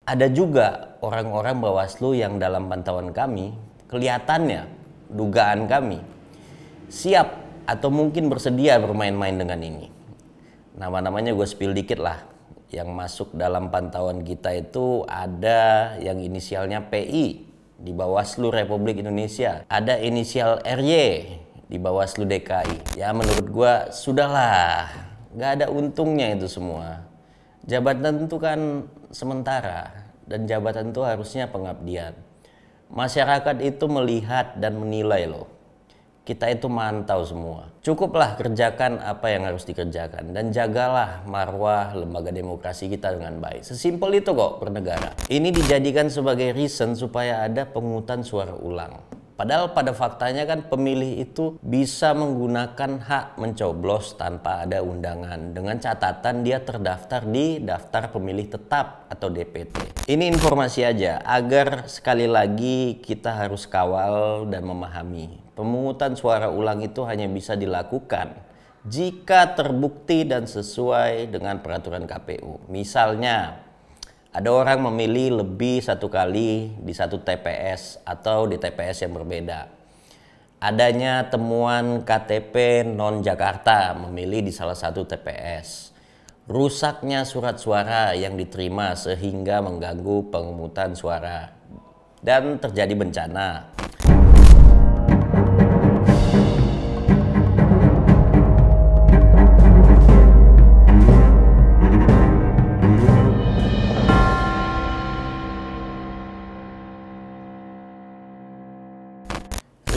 Ada juga orang-orang Bawaslu yang dalam pantauan kami, kelihatannya, dugaan kami, siap atau mungkin bersedia bermain-main dengan ini. Nama-namanya gue spill dikit lah. Yang masuk dalam pantauan kita itu ada yang inisialnya PI di Bawaslu Republik Indonesia. Ada inisial RY di Bawaslu DKI. Ya menurut gue sudahlah, gak ada untungnya itu semua. Jabatan itu kan sementara dan jabatan itu harusnya pengabdian. Masyarakat itu melihat dan menilai loh. Kita itu mantau semua. Cukuplah kerjakan apa yang harus dikerjakan dan jagalah marwah lembaga demokrasi kita dengan baik. Sesimpel itu kok bernegara. Ini dijadikan sebagai reason supaya ada pemungutan suara ulang. Padahal pada faktanya kan pemilih itu bisa menggunakan hak mencoblos tanpa ada undangan dengan catatan dia terdaftar di daftar pemilih tetap atau DPT. Ini informasi aja agar sekali lagi kita harus kawal dan memahami. Pemungutan suara ulang itu hanya bisa dilakukan jika terbukti dan sesuai dengan peraturan KPU. Misalnya ada orang memilih lebih satu kali di satu TPS atau di TPS yang berbeda. Adanya temuan KTP non-Jakarta memilih di salah satu TPS. Rusaknya surat suara yang diterima sehingga mengganggu pemungutan suara. Dan terjadi bencana.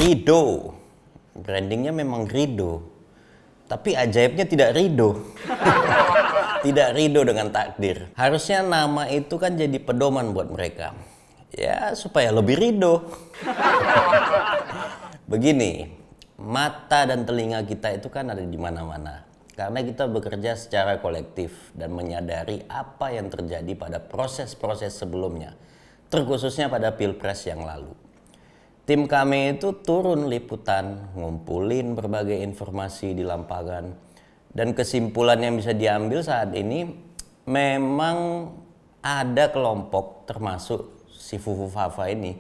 Ridho, brandingnya memang Ridho, tapi ajaibnya tidak ridho. Tidak ridho dengan takdir. Harusnya nama itu kan jadi pedoman buat mereka. Ya supaya lebih ridho. Begini, mata dan telinga kita itu kan ada di mana-mana. Karena kita bekerja secara kolektif dan menyadari apa yang terjadi pada proses-proses sebelumnya. Terkhususnya pada Pilpres yang lalu. Tim kami itu turun liputan, ngumpulin berbagai informasi di lapangan. Dan kesimpulan yang bisa diambil saat ini, memang ada kelompok termasuk si Fufu Fafa ini.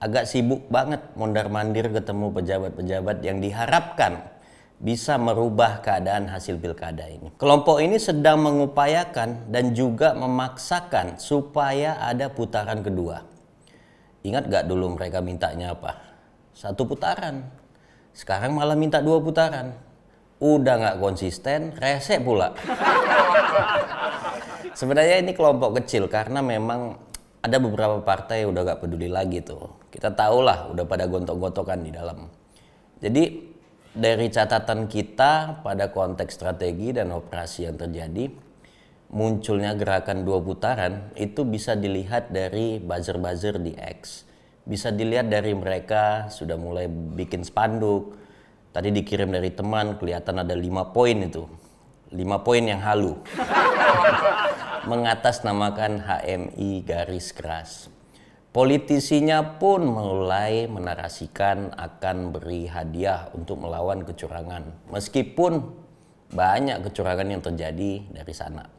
Agak sibuk banget mondar-mandir ketemu pejabat-pejabat yang diharapkan bisa merubah keadaan hasil pilkada ini. Kelompok ini sedang mengupayakan dan juga memaksakan supaya ada putaran kedua. Ingat gak dulu mereka mintanya apa? 1 putaran. Sekarang malah minta 2 putaran. Udah gak konsisten, rese pula. Sebenarnya ini kelompok kecil karena memang ada beberapa partai udah gak peduli lagi tuh. Kita tahulah udah pada gontok-gontokan di dalam. Jadi dari catatan kita pada konteks strategi dan operasi yang terjadi, munculnya gerakan 2 putaran itu bisa dilihat dari buzzer-buzzer di X. Bisa dilihat dari mereka sudah mulai bikin spanduk. Tadi dikirim dari teman, kelihatan ada 5 poin itu. 5 poin yang halu. Mengatasnamakan HMI garis keras. Politisinya pun mulai menarasikan akan beri hadiah untuk melawan kecurangan. Meskipun banyak kecurangan yang terjadi dari sana.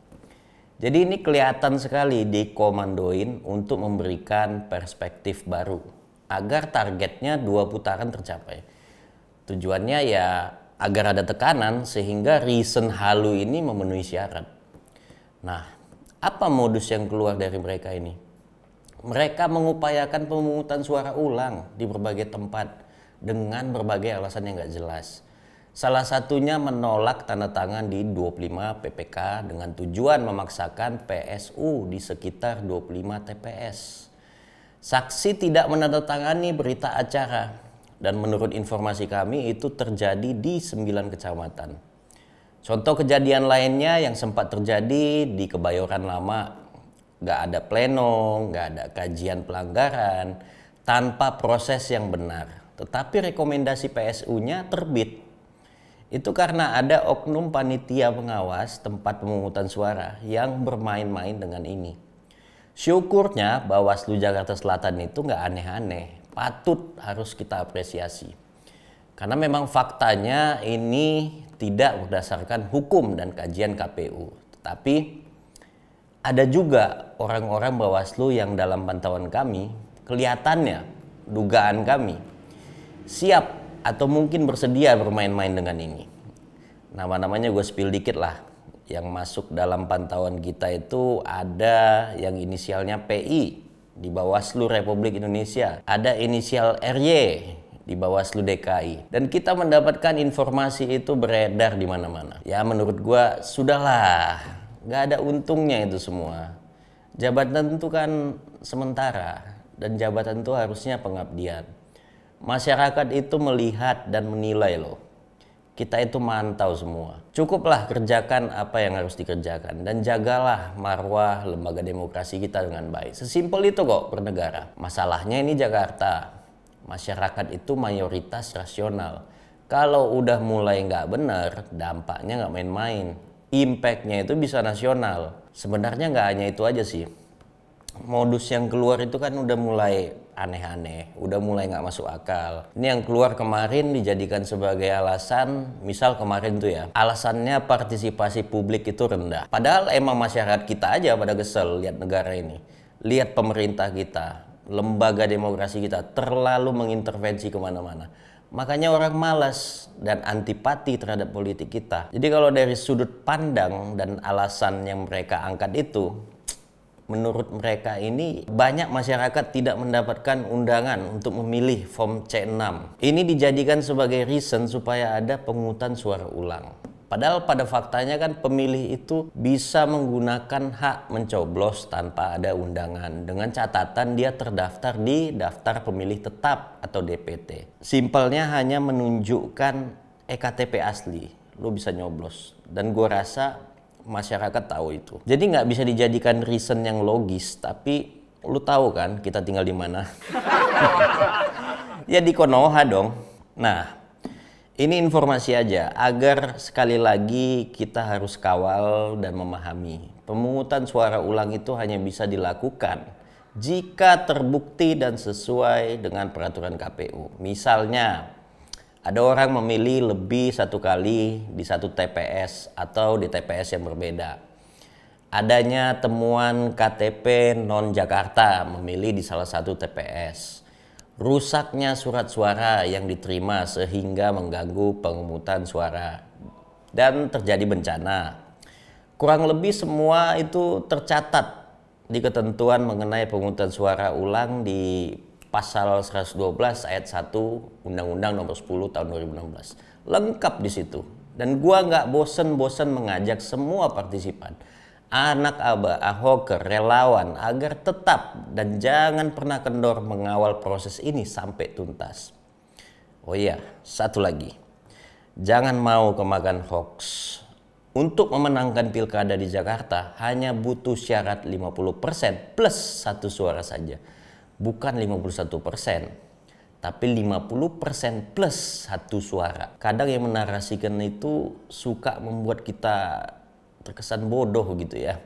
Jadi ini kelihatan sekali dikomandoin untuk memberikan perspektif baru agar targetnya 2 putaran tercapai. Tujuannya ya agar ada tekanan sehingga reason halu ini memenuhi syarat. Nah, apa modus yang keluar dari mereka ini? Mereka mengupayakan pemungutan suara ulang di berbagai tempat dengan berbagai alasan yang gak jelas. Salah satunya menolak tanda tangan di 25 PPK dengan tujuan memaksakan PSU di sekitar 25 TPS. Saksi tidak menandatangani berita acara dan menurut informasi kami itu terjadi di 9 kecamatan. Contoh kejadian lainnya yang sempat terjadi di Kebayoran Lama, gak ada pleno, gak ada kajian pelanggaran tanpa proses yang benar. Tetapi rekomendasi PSU-nya terbit. Itu karena ada oknum panitia pengawas tempat pemungutan suara yang bermain-main dengan ini. Syukurnya Bawaslu Jakarta Selatan itu nggak aneh-aneh, patut harus kita apresiasi. Karena memang faktanya ini tidak berdasarkan hukum dan kajian KPU. Tetapi Ada juga orang-orang Bawaslu yang dalam pantauan kami, kelihatannya, dugaan kami, siap atau mungkin bersedia bermain-main dengan ini. Nama-namanya gue spill dikit lah. Yang masuk dalam pantauan kita itu ada yang inisialnya PI di Bawaslu Republik Indonesia. Ada inisial RY di Bawaslu DKI. Dan kita mendapatkan informasi itu beredar di mana-mana. Ya menurut gua sudahlah, nggak ada untungnya itu semua. Jabatan itu kan sementara dan jabatan itu harusnya pengabdian. Masyarakat itu melihat dan menilai loh. Kita itu mantau semua. Cukuplah kerjakan apa yang harus dikerjakan dan jagalah marwah lembaga demokrasi kita dengan baik. Sesimpel itu kok bernegara. Masalahnya ini Jakarta. Masyarakat itu mayoritas rasional. Kalau udah mulai nggak bener, dampaknya nggak main-main. Impactnya itu bisa nasional. Sebenarnya nggak hanya itu aja sih. Modus yang keluar itu kan udah mulai aneh-aneh, udah mulai nggak masuk akal. Ini yang keluar kemarin dijadikan sebagai alasan, misal kemarin tuh ya, alasannya partisipasi publik itu rendah. Padahal emang masyarakat kita aja pada kesel lihat negara ini, lihat pemerintah kita, lembaga demokrasi kita terlalu mengintervensi kemana-mana. Makanya orang malas dan antipati terhadap politik kita. Jadi kalau dari sudut pandang dan alasan yang mereka angkat itu, menurut mereka ini banyak masyarakat tidak mendapatkan undangan untuk memilih form C6. Ini dijadikan sebagai reason supaya ada pemungutan suara ulang. Padahal pada faktanya kan pemilih itu bisa menggunakan hak mencoblos tanpa ada undangan dengan catatan dia terdaftar di daftar pemilih tetap atau DPT. Simpelnya hanya menunjukkan EKTP asli, lo bisa nyoblos. Dan gue rasa masyarakat tahu itu. Jadi nggak bisa dijadikan reason yang logis, tapi lu tahu kan kita tinggal di mana? Ya di Konoha dong. Nah, ini informasi aja agar sekali lagi kita harus kawal dan memahami. Pemungutan suara ulang itu hanya bisa dilakukan jika terbukti dan sesuai dengan peraturan KPU. Misalnya, ada orang memilih lebih satu kali di satu TPS atau di TPS yang berbeda. Adanya temuan KTP non-Jakarta memilih di salah satu TPS. Rusaknya surat suara yang diterima sehingga mengganggu pemungutan suara. Dan terjadi bencana. Kurang lebih semua itu tercatat di ketentuan mengenai pemungutan suara ulang di Pasal 112 ayat 1 Undang-Undang Nomor 10 Tahun 2016. Lengkap di situ. Dan gua nggak bosen-bosen mengajak semua partisipan, anak aba, ahoker, relawan agar tetap dan jangan pernah kendor mengawal proses ini sampai tuntas. Oh iya, satu lagi. Jangan mau kemakan hoax. Untuk memenangkan pilkada di Jakarta hanya butuh syarat 50% plus 1 suara saja. Bukan 51%, tapi 50% plus 1 suara. Kadang yang menarasikan itu suka membuat kita terkesan bodoh gitu ya.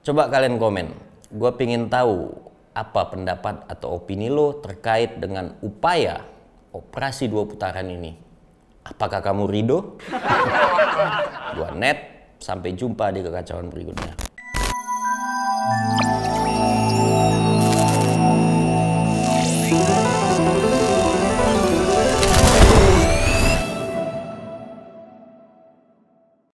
Coba kalian komen, gue pingin tahu apa pendapat atau opini lo terkait dengan upaya operasi 2 putaran ini. Apakah kamu ridho? Gua Net, sampai jumpa di kekacauan berikutnya.